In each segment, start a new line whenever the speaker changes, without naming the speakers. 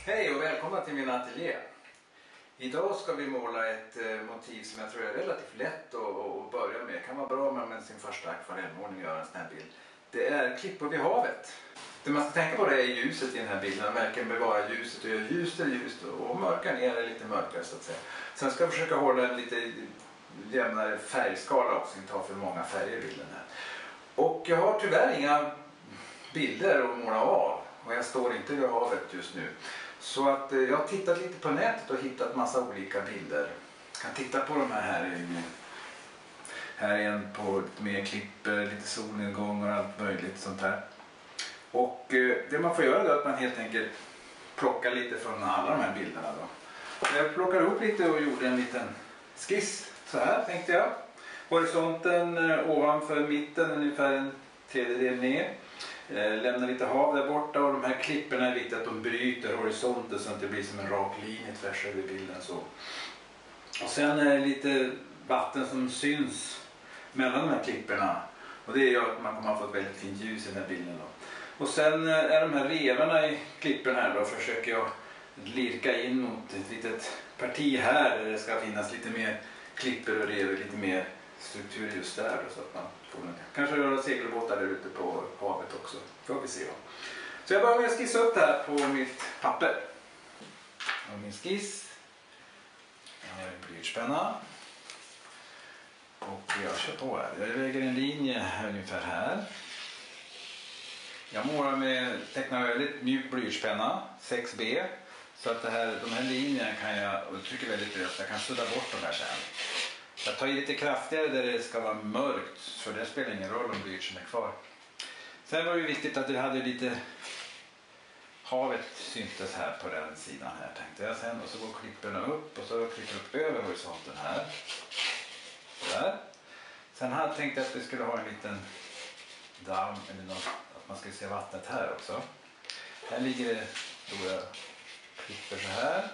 Hej och välkomna till min ateljé. Idag ska vi måla ett motiv som jag tror är relativt lätt att börja med. Det kan vara bra med sin första akvarellmålning och göra en sån här bild. Det är klippor vid havet. Det man ska tänka på det är ljuset i den här bilden. Verkligen bevara ljuset och göra ljust är ljust och mörka ner är lite mörkare så att säga. Sen ska jag försöka hålla en lite jämnare färgskala också, inte ha för många färger i bilden här. Och jag har tyvärr inga bilder att måla av och jag står inte vid havet just nu. Så att jag har tittat lite på nätet och hittat massa olika bilder. Jag kan titta på de här. Här är en på lite mer klippor, lite solnedgång och allt möjligt sånt här. Och det man får göra är att man helt enkelt plockar lite från alla de här bilderna då. Jag plockade ihop lite och gjorde en liten skiss. Så här tänkte jag. Horisonten ovanför mitten ungefär en tredjedel ner. Lämna lite hav där borta och de här klipporna är viktigt att de bryter horisonten så att det blir som en rak linje tvärs över bilden så. Och sen är det lite vatten som syns mellan de här klipporna och det gör att man kommer att få ett väldigt fint ljus i den här bilden då. Och sen är de här revorna i klipporna här då försöker jag lirka in mot ett litet parti här där det ska finnas lite mer klippor och revor, lite mer struktur just där då, så att man får kanske göra segelbåtar där ute på havet också. Får vi se. Så jag börjar med att skissa upp det här på mitt papper. Och min skiss. Jag har en blyertspenna. Och jag kör på här. Jag lägger en linje ungefär här. Jag målar med tecknar väldigt mjuk blyertspenna, 6B. Så att de här linjerna kan jag, och jag trycker väldigt löst, jag kan sudda bort de här sen. Jag tar i lite kraftigare där det ska vara mörkt, för det spelar ingen roll om blyertsen är kvar. Sen var det viktigt att det hade lite havet syntes här på den sidan här tänkte jag sen. Och så går klipporna upp och så klippar upp över horisonten här. Där. Sen hade jag tänkt att vi skulle ha en liten damm eller något, att man skulle se vattnet här också. Här ligger det då jag klipper så här.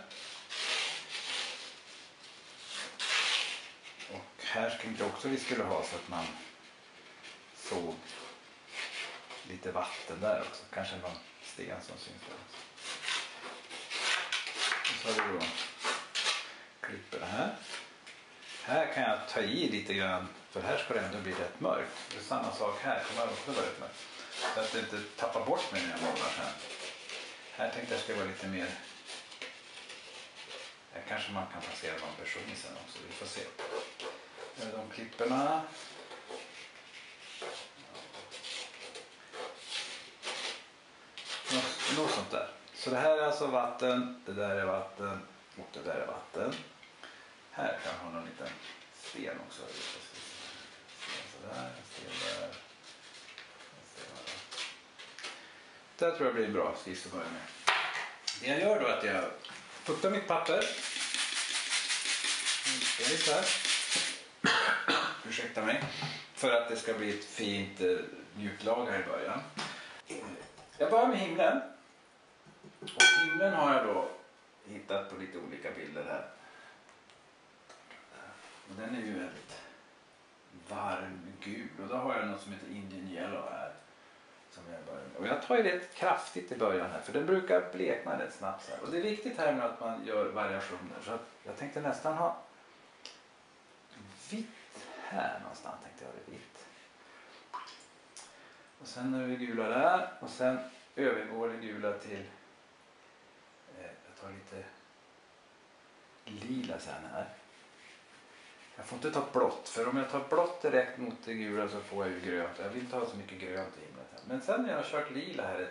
Och här tänkte jag också vi skulle ha så att man såg lite vatten där också. Kanske någon sten som syns där också. Och så har vi då klipper det här. Här kan jag ta i lite grann för här ska det ändå bli rätt mörkt. Det är samma sak här, kommer också vara rätt mörkt. Så att det inte tappar bort mig när jag målar här. Här tänkte jag ska vara lite mer. Här kanske man kan placera någon person sen också, vi får se. De klipporna. Något sånt där. Så det här är alltså vatten, det där är vatten och det där är vatten. Här kan jag ha någon liten sten också. Sådär, sten där. Det här tror jag blir en bra skiss att börja med. Det jag gör då är att jag fuktar mitt papper. Lite här. Ursäkta mig. För att det ska bli ett fint mjuklager här i början. Jag börjar med himlen. Och himlen har jag då hittat på lite olika bilder här. Och den är ju väldigt varm gul. Och då har jag något som heter Indian Yellow här. Som jag börjar med. Och jag tar ju rätt kraftigt i början här. För den brukar blekna rätt snabbt här. Och det är viktigt här med att man gör variationer. Så att jag tänkte nästan ha vitt här någonstans. Tänkte jag det vitt. Och sen är det gula där. Och sen övergår det gula till. Jag tar lite lila sen här. Jag får inte ta blått, för om jag tar blått direkt mot det gula så får jag ju grönt. Jag vill inte ha så mycket grönt i himlen. Men sen när jag har kört lila här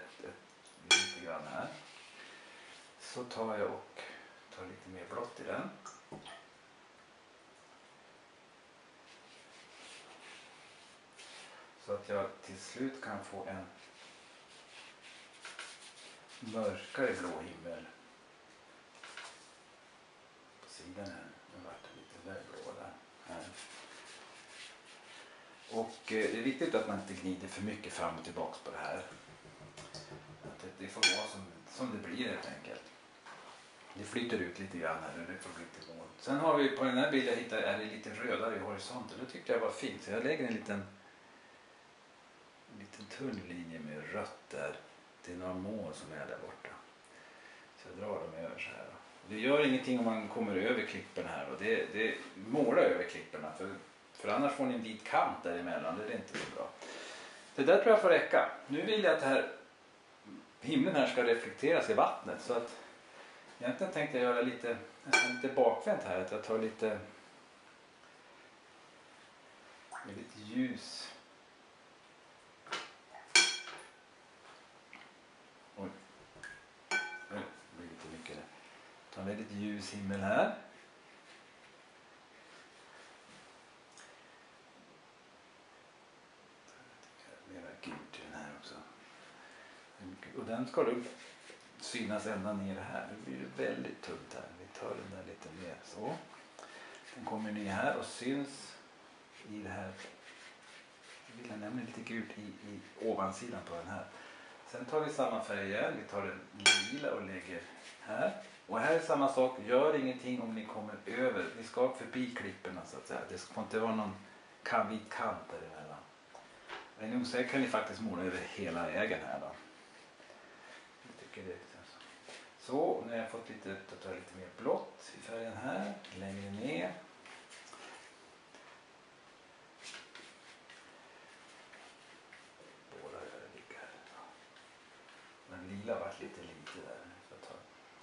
lite grann här så tar jag och tar lite mer blått i den. Så att jag till slut kan få en mörkare blå himmel på sidan här. Den vart lite väl blå där. Här. Och det är viktigt att man inte gnider för mycket fram och tillbaka på det här. Att det får vara som det blir helt enkelt. Det flyter ut lite grann här och det får bli till mål. Sen har vi på den här bilden jag hittar är det lite rödare i horisonten. Det tyckte jag var fint. Så jag lägger en liten tunn linje med rött där. Det är några mål som är där borta. Så jag drar dem över så här. Det gör ingenting om man kommer över klipporna här. Och det målar över klipporna. För annars får ni en vit kant däremellan. Det är inte så bra. Det där tror jag får räcka. Nu vill jag att det här himlen här ska reflekteras i vattnet. Så att egentligen tänkte jag göra lite bakvänt här. Att jag tar lite ljus. Oj. Det blir lite mycket där. Ta en väldigt ljus himmel här. Mera gult i den här också. Och den ska du synas ända ner här. Nu blir det väldigt tunt här. Vi tar den där lite mer så. Den kommer ner här och syns i det här. Jag vill nämligen lite gult i ovansidan på den här. Sen tar vi samma färg igen. Vi tar den lila och lägger här. Och här är samma sak. Gör ingenting om ni kommer över. Ni ska förbi klipporna så att säga. Det ska inte vara någon vit kant däremellan. Är ni osäkra kan ni faktiskt måla över hela vägen här då. Jag tycker det. Så, nu har jag fått lite mer blått i färgen här. Längre ner. Båda över ligger här. Men lila varit lite där. Så ta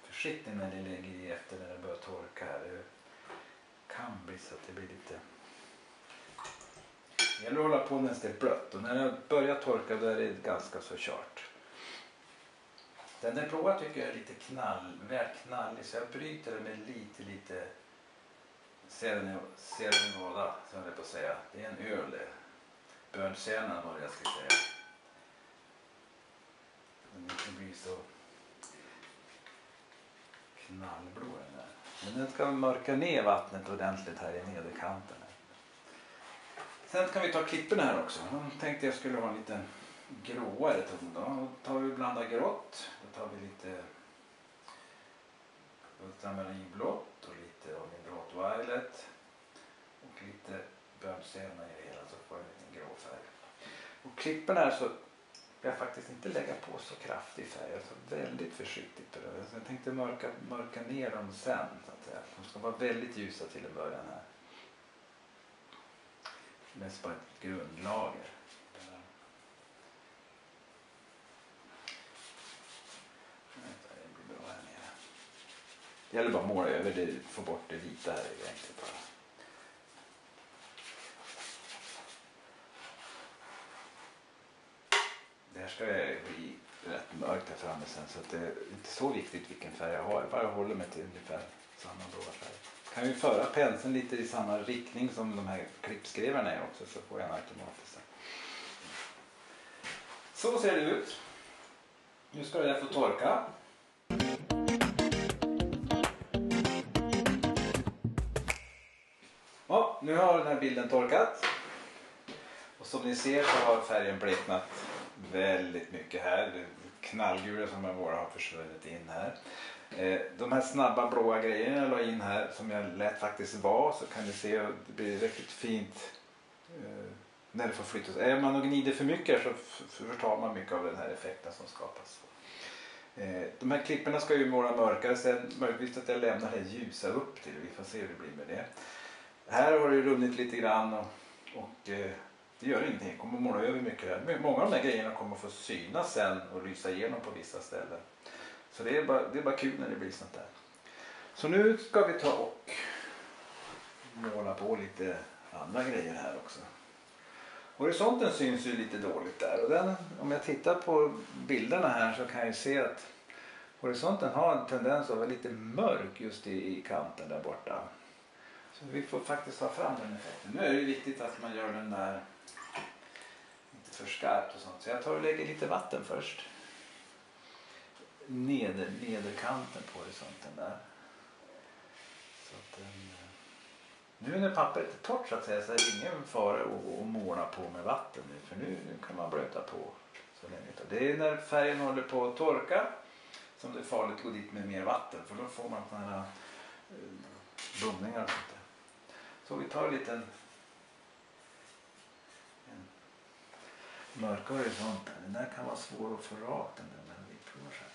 försiktigt när ni lägger i efter när det börjar torka här. Det kan bli så att det blir lite... Det gäller att hålla på när det är blött. Och när det börjar torka då är det ganska så kört. Den där blåa tycker jag är lite väl knallig. Så jag bryter den med lite serenada. Som jag på att säga. Det är en öl det. Börnsenan var det jag skulle säga. Den inte blir så knallblå den där. Men den ska mörka ner vattnet ordentligt här i nederkanten. Sen kan vi ta klipporna här också. Jag tänkte jag skulle ha en liten gråare ton då. Då tar vi blanda grått. Då tar vi lite ultramarinblått och lite av min blått violet. Och lite bönsenna i det hela så får jag en liten grå färg. Och klipporna här så vill jag faktiskt inte lägga på så kraftig färg. Jag är väldigt försiktigt på det. Så jag tänkte mörka ner dem sen. Så att säga. De ska vara väldigt ljusa till en början här. Mest bara ett grundlager. Det blir bra här nere. Det gäller bara att måla över det, få bort det vita här egentligen bara. Det här ska bli rätt mörkt här framme sen så att det är inte så viktigt vilken färg jag har. Jag bara håller mig till ungefär samma blåa färg. Kan ju föra penseln lite i samma riktning som de här klippskrivarna är också så får jag en automatiskt. Så ser det ut. Nu ska det få torka. Ja, nu har den här bilden torkat. Och som ni ser så har färgen bleknat väldigt mycket här. Knallgula som jag bara har försvunnit in här. De här snabba blåa grejerna jag la in här som jag lät faktiskt vara så kan ni se att det blir riktigt fint när det får flyttas. Är man och gnider för mycket så förtar man mycket av den här effekten som skapas. De här klipporna ska ju måla mörkare sen möjligtvis att jag lämnar det ljusa upp till. Vi får se hur det blir med det. Här har det runnit lite grann och det gör ingenting. Jag kommer att måla över mycket här. Många av de här grejerna kommer att få synas sen och lysa igenom på vissa ställen. Så det är bara kul när det blir sånt där. Så nu ska vi ta och måla på lite andra grejer här också. Horisonten syns ju lite dåligt där. Och den, om jag tittar på bilderna här så kan jag se att horisonten har en tendens att vara lite mörk just i kanten där borta. Så vi får faktiskt ta fram den effekten. Nu är det viktigt att man gör den där inte för skarpt och sånt. Så jag tar och lägger lite vatten först. Nederkanten på horisonten där. Så att nu när pappret är torrt så att säga så är det ingen fara att måla på med vatten nu. För nu kan man blöta på så länge. Det är när färgen håller på att torka som det är farligt att gå dit med mer vatten. För då får man sådana här bumningar och sånt där. Så vi tar en liten mörk horisont. Den där kan vara svår att få rakt den där. Men vi provar så här.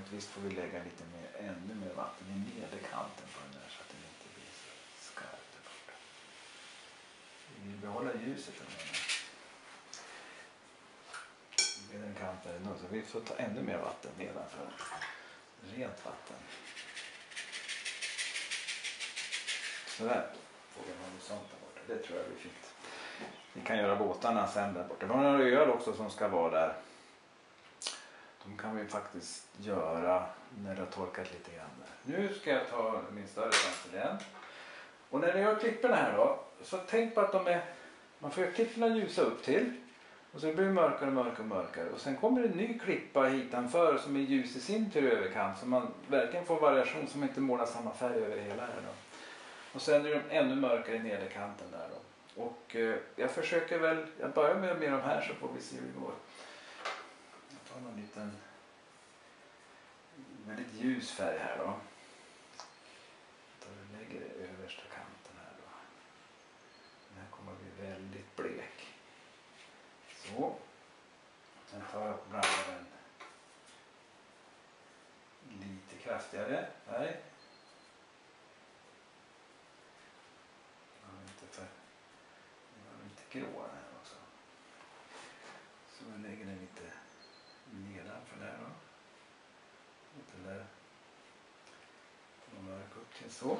Vanligtvis får vi lägga lite mer, ännu mer vatten i nederkanten på den där så att den inte blir så skarp där borta. Vi vill behålla ljuset med den kanten nu, så vi får ta ännu mer vatten nedanför. Rent vatten. Sådär får vi något sånt där borta. Det tror jag blir fint. Vi kan göra båtarna sen där borta. Vi har några öl också som ska vara där. De kan vi faktiskt göra när det har torkat lite grann. Nu ska jag ta min större penseln. Och när ni gör klipporna här då, så tänk på att man får klipporna ljusa upp till. Och så blir det mörkare och mörkare och mörkare. Och sen kommer det en ny klippa hitanför som är ljus i sin tur överkant. Så man verkligen får variation som inte målar samma färg över hela här då. Och sen är de ännu mörkare i nederkanten där då. Och jag börjar med de här så får vi se hur det går. Jag tar någon liten väldigt ljus färg här då. Jag lägger det översta kanten här då. Den här kommer att bli väldigt blek. Så. Sen tar jag och blandar den lite kraftigare färg. Grå här också. Så jag lägger den lite nedanför där då. Lite där. Och mörk upp till så.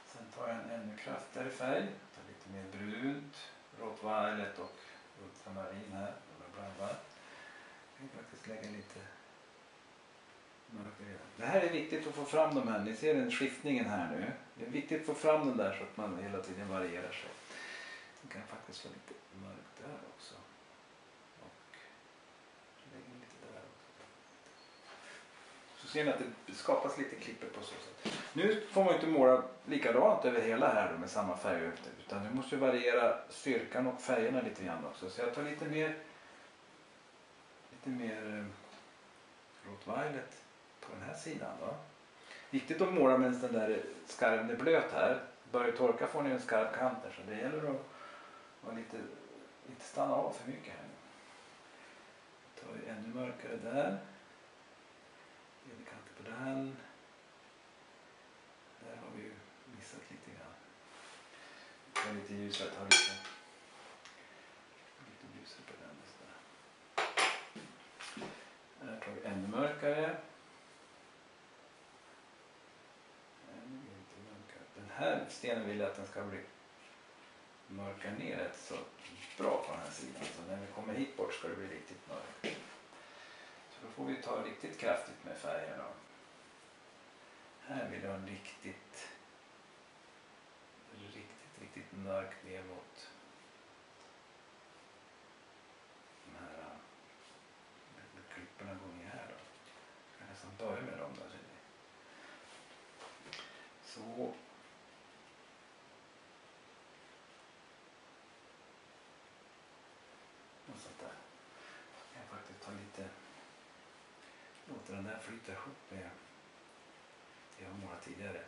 Sen tar jag en ännu kraftigare färg. Tar lite mer brunt, rått violet och ultramarin här. Och blandar. Jag kan faktiskt lägga lite mörkare. Det här är viktigt att få fram de här. Ni ser den skiftningen här nu. Det är viktigt att få fram den där så att man hela tiden varierar sig. Det kan faktiskt vara lite mörkt där också. Och lägger lite där också. Så ser ni att det skapas lite klipper på så sätt. Nu får man inte måla likadant över hela här då med samma färg efter. Utan du måste variera styrkan och färgerna lite grann också. Så jag tar lite mer rått violet på den här sidan då. Viktigt att måla medan den där skarven är blöt här. Börjar torka får ni en skarp kant där, så det gäller att vara inte stanna av för mycket här nu. Tar vi ännu mörkare där. Nederkanten på den. Där har vi ju missat lite grann. Ta lite ljusare, ta lite ljusare på den. Där tar vi ännu mörkare. Den här stenen vill jag att den ska bli mörka ner rätt så bra på den här sidan. Så när vi kommer hit bort ska det bli riktigt mörkt. Så då får vi ta riktigt kraftigt med färger då. Här vill jag ha en riktigt mörkt ner mot de här klipporna går ner här då. Jag kan nästan börja med dem där. Så. Och sånt där. Jag kan faktiskt ta lite, låta den där flyta ihop med det jag har målat tidigare.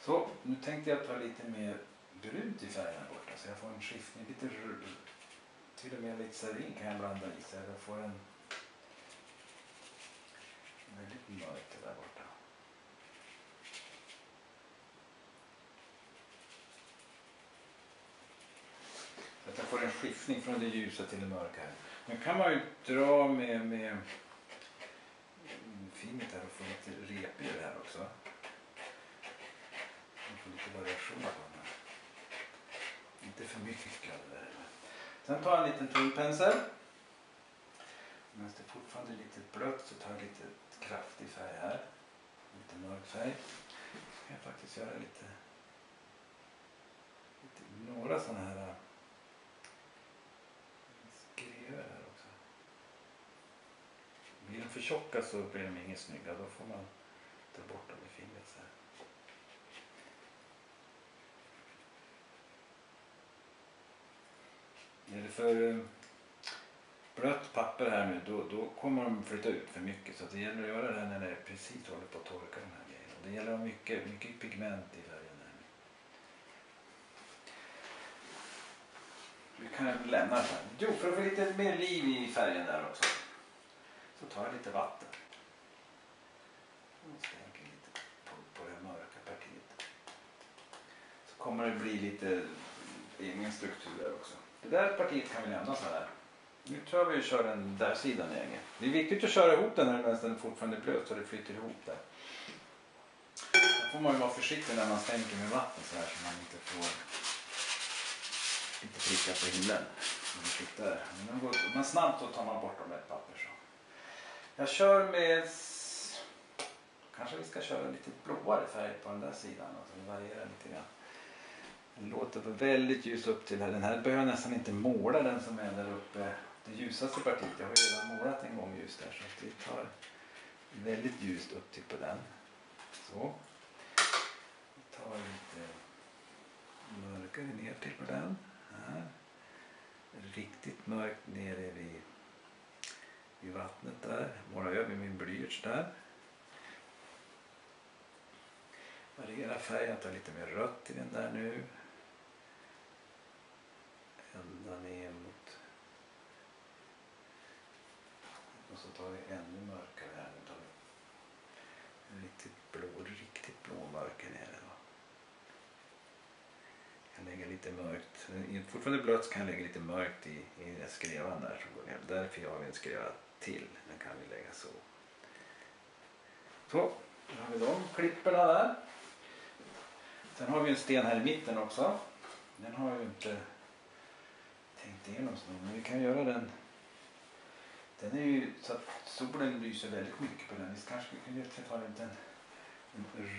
Så, nu tänkte jag ta lite mer brunt i färgen borta så jag får en skiftning, lite till och med lite sarin kan jag blanda i så jag får en väldigt mörkt där borta. Så att jag får en skiftning från det ljusa till det mörka här. Men kan man ju dra med fingret här och få lite rep i det här också. Man får lite variation på den här. Inte för mycket där. Sen tar jag en liten tunnpensel. Medan det är fortfarande lite blött så tar jag lite kraftig färg här. Lite mörk färg. Jag kan faktiskt göra lite några sådana här skrever här också. Blir de för tjocka så blir de inget snygga. Då får man ta bort dem i fingret så här. Är det för blött papper här nu då kommer de flytta ut för mycket. Så det gäller att göra det här när det precis håller på att torka de här grejerna. Det gäller att ha mycket pigment i färgen här. Vi kan lämna det här. Jo, för att få lite mer liv i färgen där också. Så tar jag lite vatten. Och stänker lite på det mörka partiet. Så kommer det bli lite egen struktur där också. Det där partiet kan vi lämna så här. Nu tror vi kör den där sidan egen. Det är viktigt att köra ihop den här medan den fortfarande är blöt så det flyter ihop där. Då får man ju vara försiktig när man stänker med vatten så här så man inte får inte pricka på himlen. Men går man snabbt så tar man bort dem med ett papper så. Jag kör med, kanske vi ska köra lite blåare färg på den där sidan och så varierar lite grann. Den låter väldigt ljus upp till här. Den här behöver jag nästan inte måla den som är där uppe. Det ljusaste partiet. Jag har ju redan målat en gång ljus där så att vi tar väldigt ljust upp till på den. Så. Vi tar lite mörkare ner till på den. Här. Riktigt mörkt nere vid vattnet där. Målar över min blyerts där. Variera färgen, tar lite mer rött i den där nu. Ända ner mot. Och så tar vi ännu mörkare här. Nu tar vi riktigt blå mörker nere då. Jag lägger lite mörkt. Fortfarande blött kan jag lägga lite mörkt i skrevan där. Därför har vi en skreva till. Den kan vi lägga så. Så, då har vi de klipporna där. Sen har vi en sten här i mitten också. Den har jag ju inte tänkt igenom så men vi kan göra den. Den är ju så att solen lyser väldigt mycket på den. Vi kanske kan ta en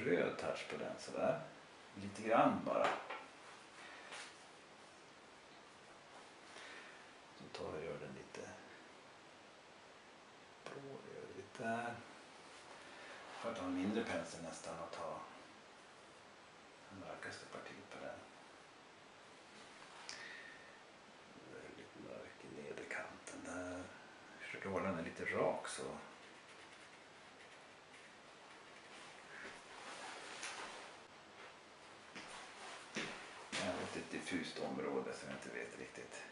röd touch på den sådär. Lite grann bara. Så tar jag och gör den lite blå lite där. Får jag ta en mindre pensel nästan och ta det mörkaste partiet på den. Väldigt mörk i nederkanten där. Försöker hålla den lite rak så. Jag har ett diffust område som jag inte vet riktigt.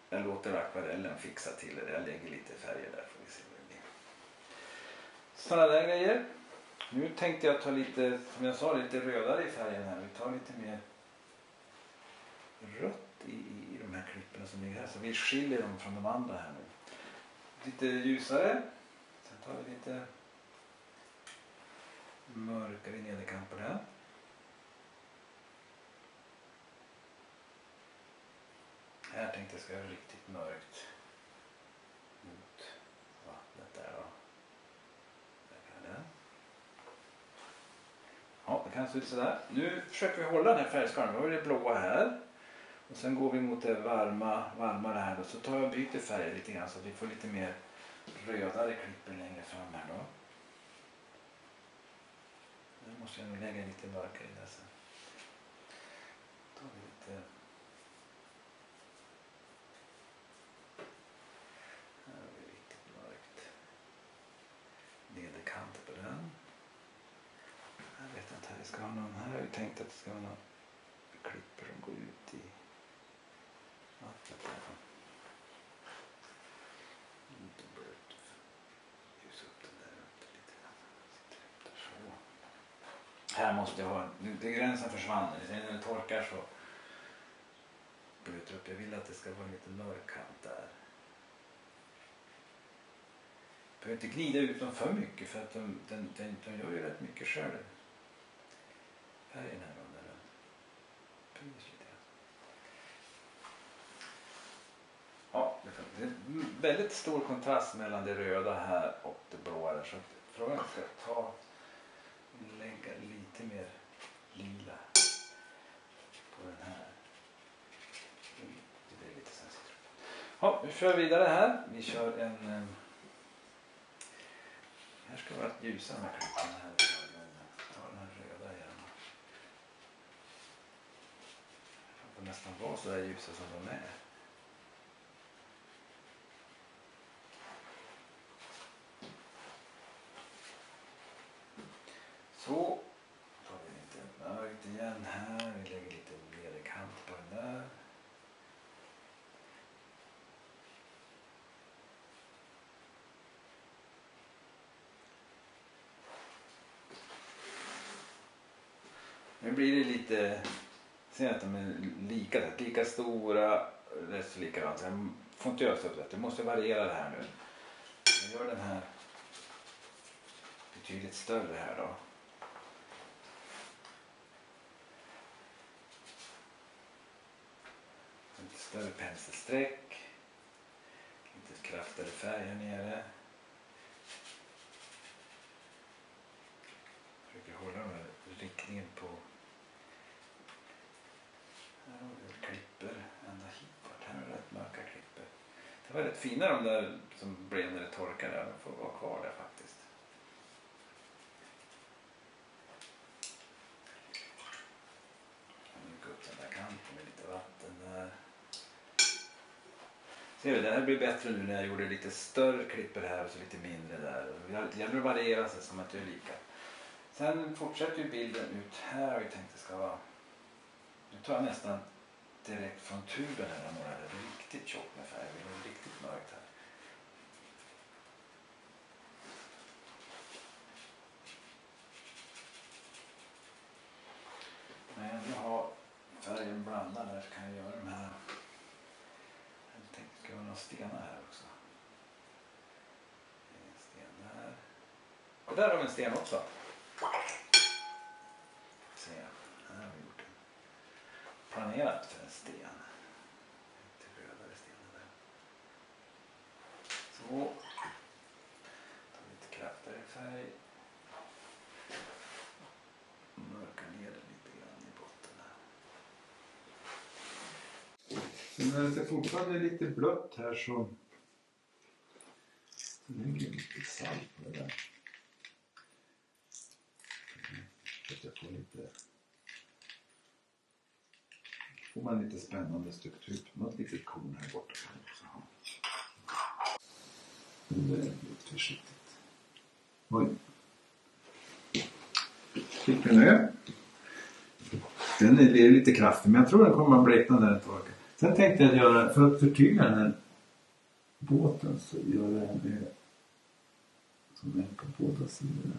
Jag låter akvarellen fixa till det. Jag lägger lite färger där får vi se vad det blir. Sådana där grejer. Nu tänkte jag ta lite, som jag sa, lite rödare i färgen här. Vi tar lite mer rött i de här klipporna som ligger här. Så vi skiljer dem från de andra här nu. Lite ljusare. Sen tar vi lite mörkare nederkant på den. Här tänkte jag ska göra riktigt mörkt mot vattnet där då. Där kan den. Ja, det kan se ut sådär. Nu försöker vi hålla den här färgskalan. Nu har vi det blåa här. Och sen går vi mot det varmare här då. Så tar jag och byter färg lite grann så att vi får lite mer rödare klipper längre fram här då. Nu måste jag nog lägga lite mörkare i det sen. Då tar vi lite. Här har vi riktigt mörkt. Nederkant på den. Jag vet inte, vi ska ha någon här. Jag har ju tänkt att det ska vara någon klipper som går ut i vattnet där. Inte blött. Ljus upp den där lite grann. Så. Här måste jag ha, det gränsen försvann. När det torkar så blöter upp. Jag vill att det ska vara lite mörk kant där. Jag behöver inte glida ut dem för mycket för att de gör ju rätt mycket själv. Färgen här under den. Pris lite grann. Ja, det är väldigt stor kontrast mellan det röda här och det blåa där. Så att frågan ska lägga lite mer lila på den här. Det är lite sensitivt. Ja, vi kör vidare här. Vi kör en. Här ska vara ett ljusa med klipporna här. Ja, den här röda igen. Det får nästan vara så där ljusa som de är. Så tar vi lite mörkt igen här. Vi lägger lite nederkant på den där. Nu blir det lite, ser att de är lika stora, rätt så likadant. Jag får inte göra så att jag måste variera det här nu. Jag gör den här betydligt större här då. Lite större penselsträck. Lite kraftigare färg här nere. Försöker hålla den här riktningen på. Här har vi klipper ända hit bort. Här är rätt mörka klipper. Det var rätt fina de där som blev när det torkade. De får vara kvar där faktiskt. Nu upp den där kanten med lite vatten där. Ser vi, det här blir bättre nu när jag gjorde lite större klipper här och så lite mindre där. Det gäller att variera sig som att det är lika. Sen fortsätter ju bilden ut här och jag tänkte det ska vara. Nu tar jag nästan direkt från tuben här och målar det riktigt tjockt med färg. Det är riktigt mörkt här. Men jag har färgen blandad där så kan jag göra de här. Jag tänkte göra några stenar här också. En sten där. Och där har vi en sten också. Se, här har vi gjort en planerat för en sten. Lite rödare stenar där. Så. Ta lite kraftigare färg. Mörka ner den lite grann i botten här. Så när det fortfarande är lite blött här så lägger jag lite salt på det där. Så att jag får lite. Får man lite spännande struktur. Något litet korn här borta kan jag också ha. Det är lite försiktigt. Oj. Fick vi nu. Den är lite kraftig men jag tror den kommer att blekna när den torkar. Sen tänkte jag göra, för att förtydliga den här båten så gör jag det som är på båda sidorna.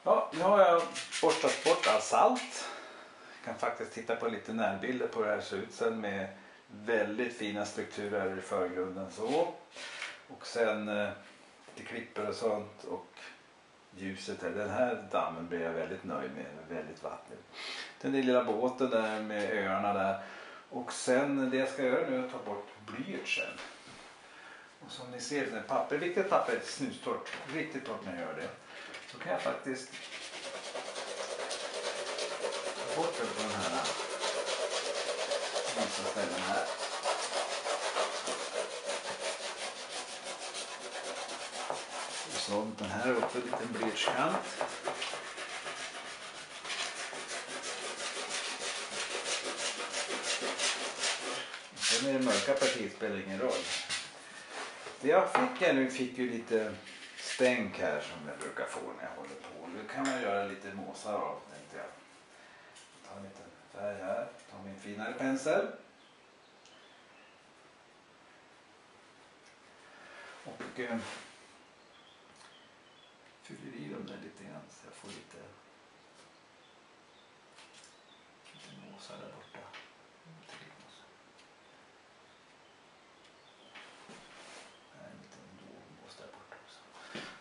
Ja, nu har jag borstat bort all salt. Jag kan faktiskt titta på lite närbilder på det här ser ut sen med väldigt fina strukturer i förgrunden så. Och sen lite klipper och sånt och ljuset här. Den här dammen blir jag väldigt nöjd med, väldigt vattnig. Den lilla båten där med öarna där. Och sen det jag ska göra nu är att ta bort blyertsen. Och som ni ser, det papper, viktigt papper är snustort, riktigt torrt när jag gör det. Så kan jag faktiskt ta bort den på den här vissa ställen här. Så den här är också en liten blyertskant. Sen är det mörka partiet spelar ingen roll. Det jag fick ju lite stänk här som jag brukar få när jag håller på. Nu kan man göra lite måsar av tänkte jag. Ta en liten färg här. Ta min finare pensel. Och fyller i dem där lite grann så jag får lite måsar där borta.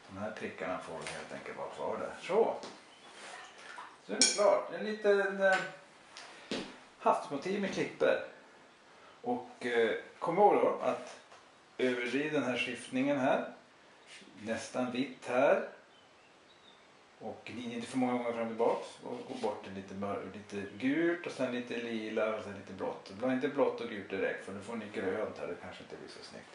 De här prickarna får helt enkelt vara kvar där. Så är det klart. En liten havsmotiv med klipper. Och kom ihåg då att överdriv den här skiftningen här. Nästan vitt här. Och gnid inte för många gånger fram och tillbaka. Och gå bort till lite gult och sen lite lila och sen lite blått. Blå inte blått och gult direkt för då får ni grönt här. Det kanske inte blir så snyggt.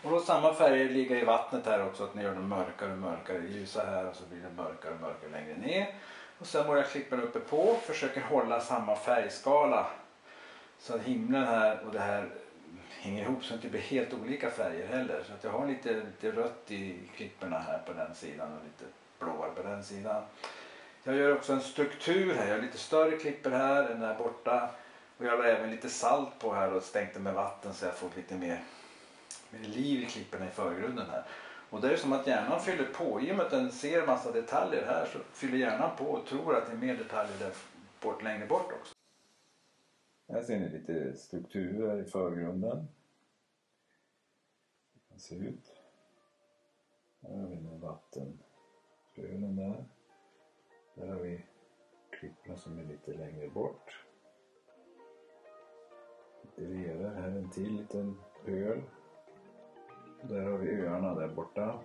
Och då samma färger ligger i vattnet här också att ni gör dem mörkare och mörkare ljusa här och så blir det mörkare och mörkare längre ner. Och sen målar jag klippan uppe på, försöker hålla samma färgskala så att himlen här och det här hänger ihop så att det blir helt olika färger heller. Så att jag har lite rött i klipporna här på den sidan och lite blåare på den sidan. Jag gör också en struktur här, jag har lite större klippor här än där borta. Och jag har även lite salt på här och stängt med vatten så jag får lite mer liv i klipporna i förgrunden här. Och det är som att hjärnan fyller på. I och med att den ser massa detaljer här så fyller hjärnan på och tror att det är mer detaljer där längre bort också.
Här ser ni lite strukturer i förgrunden. Det kan se ut. Här har vi några vattenflöden där. Där har vi klipporna som är lite längre bort. Lite revor, här en till liten öl. Där har vi öarna där borta.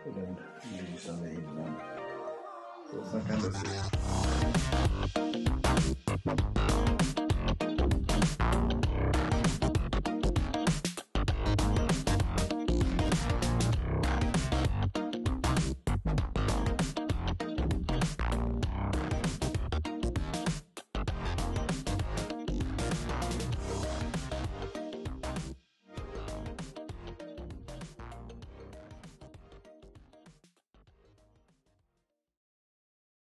Och den lysande himlen. Så kan det se ut.